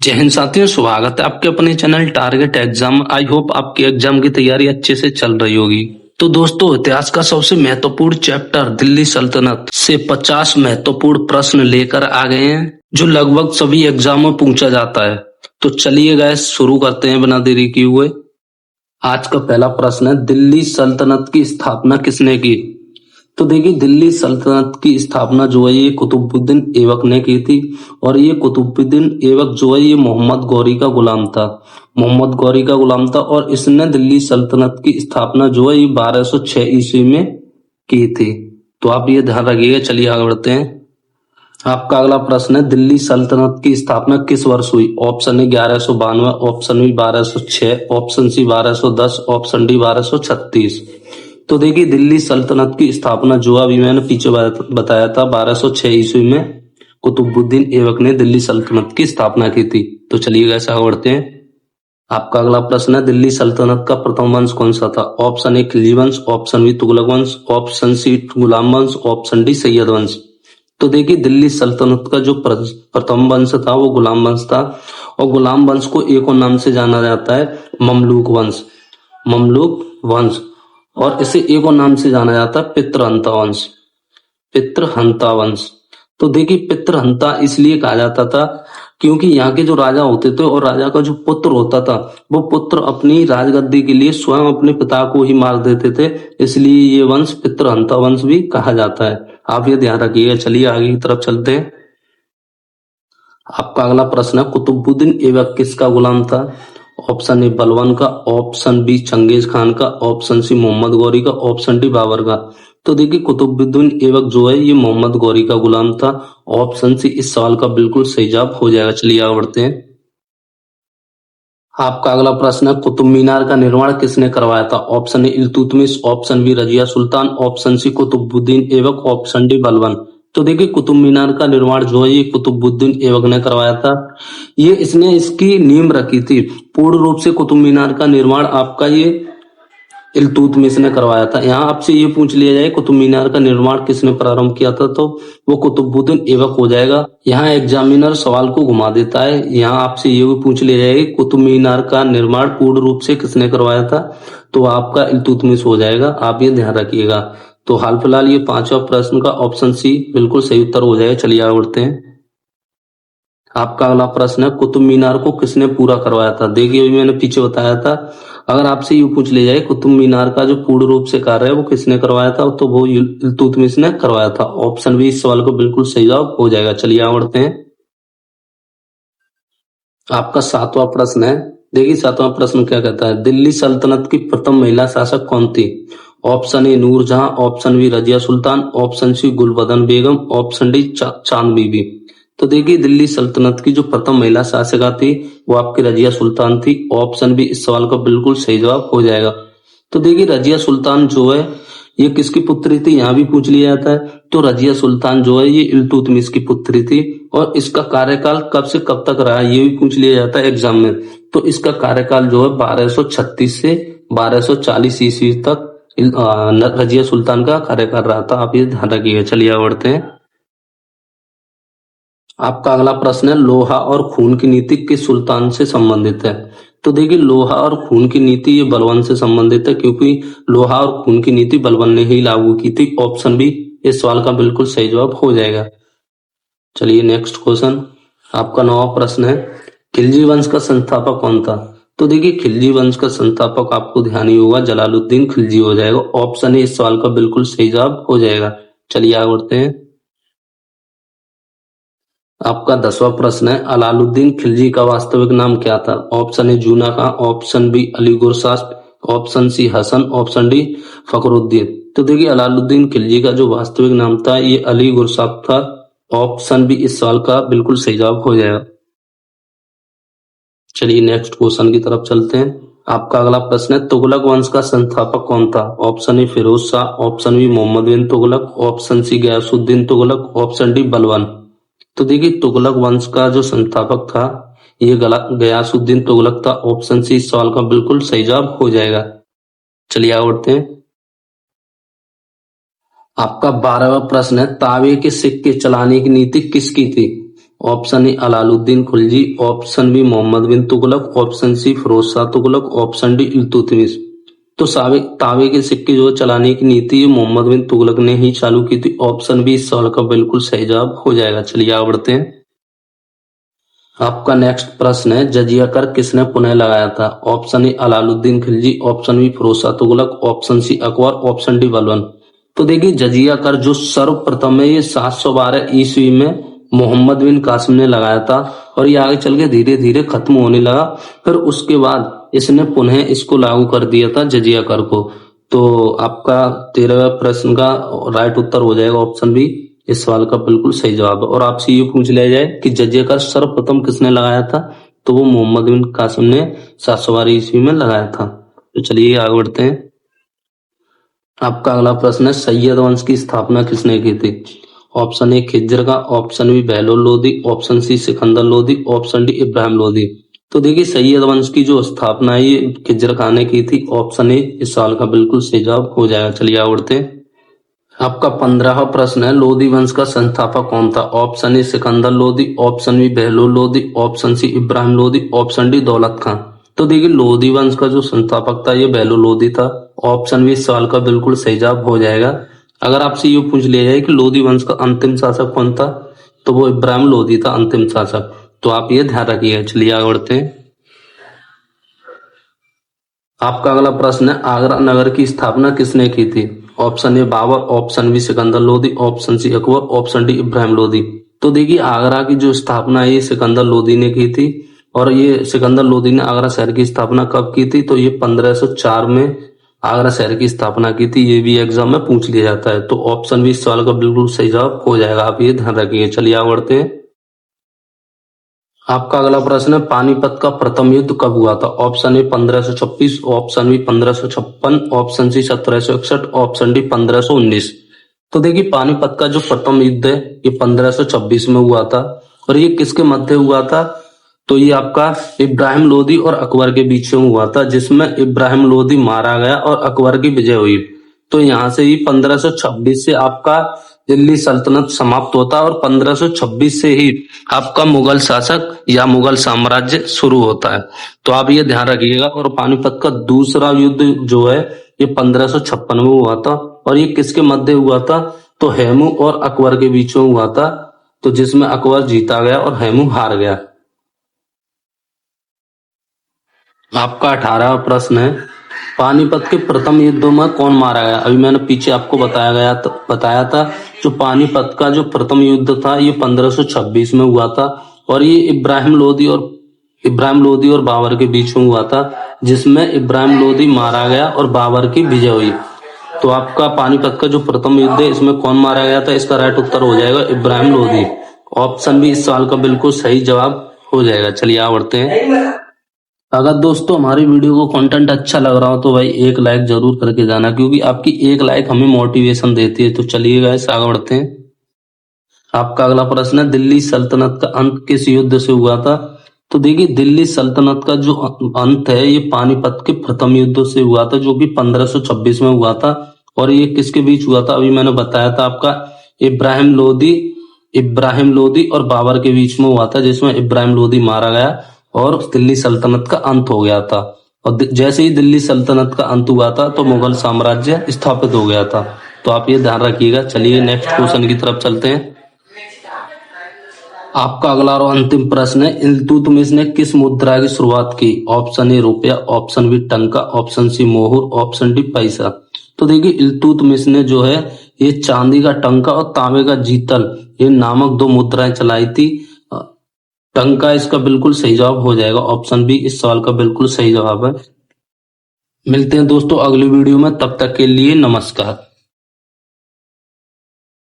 जय हिंद साथियों, स्वागत है आपके अपने channel target exam. I hope आपकी एग्जाम की तैयारी अच्छे से चल रही होगी। तो दोस्तों, इतिहास का सबसे महत्वपूर्ण चैप्टर दिल्ली सल्तनत से 50 महत्वपूर्ण प्रश्न लेकर आ गए हैं, जो लगभग सभी एग्जाम में पूछा जाता है। तो चलिए गाइस, शुरू करते हैं बिना देरी किए हुए। आज का पहला प्रश्न है, दिल्ली सल्तनत की स्थापना किसने की? तो देखिए, दिल्ली सल्तनत की स्थापना जो है ये कुतुबुद्दीन ऐबक ने की थी। और ये कुतुबुद्दीन ऐबक जो है ये मोहम्मद गौरी का गुलाम था। मोहम्मद गौरी का गुलाम था और इसने दिल्ली सल्तनत की स्थापना जो है ये 1206 ईस्वी में की थी। तो आप ये ध्यान रखिएगा। चलिए आगे बढ़ते हैं। आपका अगला प्रश्न है, दिल्ली सल्तनत की स्थापना किस वर्ष हुई? Option A 1192, option B 1206, option C 1210, option D 1236। तो देखिए, दिल्ली सल्तनत की स्थापना जो अभी मैंने पीछे बताया था 1206 ईस्वी में कुतुबुद्दीन ऐबक ने दिल्ली सल्तनत की स्थापना की थी। तो चलिए ऐसा बढ़ते हैं। आपका अगला प्रश्न है, दिल्ली सल्तनत का प्रथम वंश कौन सा था? ऑप्शन ए खिलजी वंश, ऑप्शन बी तुगलक वंश, ऑप्शन सी गुलाम वंश, ऑप्शन डी सैयद वंश। तो देखिए, दिल्ली सल्तनत का जो प्रथम वंश था वो गुलाम वंश था। और गुलाम वंश को एक और नाम से जाना जाता है, ममलूक वंश। ममलूक वंश। और इसे एक और नाम से जाना जाता है, पितृहंता वंश। पितृहंता वंश। तो देखिए, पितृहंता इसलिए कहा जाता था क्योंकि यहाँ के जो राजा होते थे और राजा का जो पुत्र होता था, वो पुत्र अपनी राजगद्दी के लिए स्वयं अपने पिता को ही मार देते थे। इसलिए ये वंश पितृहंता वंश भी कहा जाता है। आप ये ध्यान रखिएगा। चलिए आगे की तरफ चलते हैं। आपका अगला प्रश्न है, कुतुबुद्दीन ऐबक किसका गुलाम था? ऑप्शन ए बलवान का, ऑप्शन बी चंगेज खान का, ऑप्शन सी मोहम्मद गौरी का, ऑप्शन डी बाबर का। तो देखिए, कुतुबुद्दीन ऐबक जो है ये मोहम्मद गौरी का गुलाम था। ऑप्शन सी इस सवाल का बिल्कुल सही जवाब हो जाएगा। चलिए आगे बढ़ते हैं। आपका अगला प्रश्न है, कुतुब मीनार का निर्माण किसने करवाया था? Option A Iltutmish, option B Razia Sultan, option C Qutbuddin Aibak, option D Balwan. तो देखिए, कुतुब मीनार का निर्माण जो है ये कुतुबुद्दीन ऐबक ने करवाया था। ये इसने इसकी नींव रखी थी। पूर्ण रूप से कुतुब मीनार का निर्माण आपका ये इल्तुतमिश ने करवाया था। यहाँ आपसे ये पूछ लिया जाए कुतुब मीनार का निर्माण किसने प्रारंभ किया था, तो वो कुतुबुद्दीन ऐबक हो जाएगा। यहाँ एग्जामिनर सवाल को घुमा देता है। यहाँ आपसे ये भी पूछ लिया जाए कुतुब मीनार का निर्माण पूर्ण रूप से किसने करवाया था, तो आपका इल्तुतमिश हो जाएगा। आप ये ध्यान रखिएगा। तो हाल फिलहाल ये पांचवा प्रश्न का ऑप्शन सी बिल्कुल सही उत्तर हो जाएगा। चलिए आगे बढ़ते हैं। आपका अगला प्रश्न है, कुतुब मीनार को किसने पूरा करवाया था? देखिए, अभी मैंने पीछे बताया था। अगर आपसे ये पूछ लिया जाए कुतुब मीनार का जो पूर्ण रूप से कार्य है वो किसने करवाया था, तो वो इल्तुतमिश ने करवाया था। ऑप्शन बी इस सवाल को बिल्कुल सही जवाब हो जाएगा। चलिए आगे बढ़ते हैं। आपका सातवां प्रश्न है। देखिए, सातवां प्रश्न क्या कहता है, दिल्ली सल्तनत की प्रथम महिला शासक कौन थी? Option A Noorjahan, option B Razia Sultan, option C Gulbadan Begum, option D Chand Bibi. तो देखिए, दिल्ली सल्तनत की जो प्रथम महिला शासिका थी वो आपकी रजिया सुल्तान थी। ऑप्शन बी इस सवाल का बिल्कुल सही जवाब हो जाएगा। तो देखिए, रजिया सुल्तान जो है ये किसकी पुत्री थी, यहाँ भी पूछ लिया जाता है। तो रजिया सुल्तान जो है ये इल्तुतमिश की पुत्री थी। और इसका कार्यकाल कब से कब तक रहा ये भी पूछ लिया जाता है एग्जाम में। तो इसका कार्यकाल जो है 1236 से 1240 ईस्वी तक रजिया सुल्तान का कार्यकाल रहा था। आप ये ध्यान रखिएगा। चलिए आगे बढ़ते हैं। आपका अगला प्रश्न है, लोहा और खून की नीति किस सुल्तान से संबंधित है? तो देखिए, लोहा और खून की नीति ये बलबन से संबंधित है, क्योंकि लोहा और खून की नीति बलबन ने ही लागू की थी। ऑप्शन बी इस सवाल का बिल्कुल सही जवाब हो जाएगा। चलिए नेक्स्ट क्वेश्चन। आपका नौवां प्रश्न है, खिलजी वंश का संस्थापक कौन था? तो देखिए, खिलजी वंश का संस्थापक आपको ध्यान ही होगा, जलालुद्दीन खिलजी हो जाएगा। ऑप्शन ए इस सवाल का बिल्कुल सही जवाब हो जाएगा। चलिए आगे बढ़ते हैं। आपका 10वां प्रश्न है, अलाउद्दीन खिलजी का वास्तविक नाम क्या था? Option A Juna Khan, option B Ali Gurshasp, option C Hasan, option D Fakhruddin. तो देखिए, अलाउद्दीन खिलजी का जो वास्तविक नाम था ये अली गुरशास्प था। ऑप्शन बी इस सवाल का बिल्कुल सही जवाब हो जाएगा। चलिए नेक्स्ट क्वेश्चन की तरफ चलते हैं। आपका अगला प्रश्न है, तुगलक वंश का संस्थापक कौन था? Option A Firoz Shah, option B Mohammad bin Tughlaq, option C Ghiyasuddin Tughlaq, option D Balwan. तो देखिए, तुगलक वंश का जो संस्थापक था ये गयासुद्दीन तुगलक था। ऑप्शन सी इस सवाल का बिल्कुल सही जवाब हो जाएगा। चलिए आगे बढ़ते हैं। आपका 12वां प्रश्न है, तांबे के सिक्के चलाने की नीति किसकी थी? Option A Alauddin Khilji, option B Mohammad bin Tughlaq, option C Firoz Shah Tughlaq, option D Iltutmish. तो तांबे के सिक्के जो चलाने की नीति ये मोहम्मद बिन तुगलक ने ही चालू की थी। ऑप्शन बी इस सवाल का बिल्कुल सही जवाब हो जाएगा। चलिए आगे बढ़ते हैं। आपका नेक्स्ट प्रश्न है, जजिया कर किसने पुनः लगाया था? Option A Alauddin Khilji, option B Firoz Shah Tughlaq, option C Akbar, option D Balban. तो देखिए जजिया कर जो सर्वप्रथम है ये 712 ईस्वी में मोहम्मद बिन कासिम ने लगाया था और ये आगे चल के धीरे धीरे खत्म होने लगा। फिर उसके बाद इसने पुनः इसको लागू कर दिया था जजिया कर को। तो आपका 13वें प्रश्न का राइट उत्तर हो जाएगा ऑप्शन बी, इस सवाल का बिल्कुल सही जवाब है। और आपसे ये पूछ लिया जाए कि जजिया कर सर्वप्रथम किसने लगाया था, तो वो मोहम्मद बिन कासिम ने 712 ईस्वी में लगाया था। तो चलिए आगे बढ़ते हैं। आपका अगला प्रश्न है, सैयद वंश की स्थापना किसने की थी? ऑप्शन ए खिज्र का, option B Bahlol Lodi, option C Sikandar Lodi, option D Ibrahim Lodi. तो देखिए सैयद वंश की जो स्थापना है ये खिज्र खान ने की थी। ऑप्शन ए इस साल का बिल्कुल सही जवाब हो जाएगा। चलिए आगे बढ़ते हैं। आपका 15वां प्रश्न है, लोदी वंश का संस्थापक कौन था? Option A Sikandar Lodi, option B Bahlol Lodi, option C Ibrahim Lodi, option D Daulat Khan. तो देखिए लोदी वंश का जो संस्थापक था ये बहलोल लोदी था। ऑप्शन बी इस सवाल का बिल्कुल सही जवाब हो जाएगा। अगर आपसे ये पूछ लिया जाए कि लोदी वंश का अंतिम शासक कौन था, तो वो इब्राहिम लोदी था अंतिम शासक। तो आप ये ध्यान रखिएगा। चलिए आगे बढ़ते हैं। आपका अगला प्रश्न है, आगरा नगर की स्थापना किसने की थी? Option A Babur, option B Sikandar Lodi, option C Akbar, option D Ibrahim Lodi. तो देखिए आगरा की जो स्थापना है ये सिकंदर लोदी ने की थी। और ये सिकंदर लोदी ने आगरा शहर की स्थापना कब की थी? तो ये 1504 में आगरा शहर की स्थापना की थी। ये भी एग्जाम में पूछ लिया जाता है। तो ऑप्शन बी इस सवाल का बिल्कुल सही जवाब हो जाएगा। आप ये ध्यान रखिए। चलिए आगे बढ़ते हैं। आपका अगला प्रश्न है, पानीपत का प्रथम युद्ध कब हुआ था? Option A 1526, option B 1556, option C 1761, option D 1519। तो देखिए पानीपत का जो प्रथम युद्ध है ये 1526 में हुआ था। और ये किसके मध्य हुआ था? तो ये आपका इब्राहिम लोदी और अकबर के बीच में हुआ था, जिसमें इब्राहिम लोदी मारा गया और अकबर की विजय हुई। तो यहाँ से ही 1526 से आपका दिल्ली सल्तनत समाप्त होता है और 1526 से ही आपका मुगल शासक या मुगल साम्राज्य शुरू होता है। तो आप ये ध्यान रखिएगा। और पानीपत का दूसरा युद्ध जो है ये 1556 में हुआ था। और ये किसके मध्य हुआ था? तो हेमू और अकबर के बीच में हुआ था। तो जिसमें अकबर जीता गया और हेमू हार गया। आपका 18वां प्रश्न है, पानीपत के प्रथम युद्धों में कौन मारा गया? अभी मैंने पीछे आपको बताया था जो पानीपत का जो प्रथम युद्ध था ये 1526 में हुआ था। और ये इब्राहिम लोदी और बाबर के बीच में हुआ था, जिसमें इब्राहिम लोदी मारा गया और बाबर की विजय हुई। तो आपका पानीपत का जो प्रथम युद्ध है इसमें कौन मारा गया था? इसका राइट उत्तर हो जाएगा इब्राहिम लोदी। ऑप्शन बी इस सवाल का बिल्कुल सही जवाब हो जाएगा। चलिए आगे बढ़ते हैं। अगर दोस्तों हमारी वीडियो को कंटेंट अच्छा लग रहा हो तो भाई एक लाइक जरूर करके जाना, क्योंकि आपकी एक लाइक हमें मोटिवेशन देती है। तो चलिए गाइस आगे बढ़ते हैं। आपका अगला प्रश्न है, दिल्ली सल्तनत का अंत किस युद्ध से हुआ था? तो देखिए दिल्ली सल्तनत का जो अंत है ये पानीपत के प्रथम युद्ध से हुआ था, जो कि 1526 में हुआ था। और ये किसके बीच हुआ था? अभी मैंने बताया था आपका इब्राहिम लोदी और बाबर के बीच में हुआ था, जिसमें इब्राहिम लोदी मारा गया और दिल्ली सल्तनत का अंत हो गया था। और जैसे ही दिल्ली सल्तनत का अंत हुआ था तो मुगल साम्राज्य स्थापित हो गया था। तो आप ये ध्यान रखिएगा। चलिए नेक्स्ट क्वेश्चन की तरफ चलते हैं। आपका अगला और अंतिम प्रश्न है, इल्तुतमिश ने किस मुद्रा की शुरुआत की? ऑप्शन ए रुपया, ऑप्शन बी टंका, ऑप्शन सी मोहर, ऑप्शन डी पैसा। तो देखिए इल्तुतमिश ने जो है ये चांदी का टंका और तांबे का जीतल ये नामक 2 मुद्राएं चलाई थी। टंका इसका बिल्कुल सही जवाब हो जाएगा। ऑप्शन बी इस सवाल का बिल्कुल सही जवाब है। मिलते हैं दोस्तों अगली वीडियो में, तब तक के लिए नमस्कार।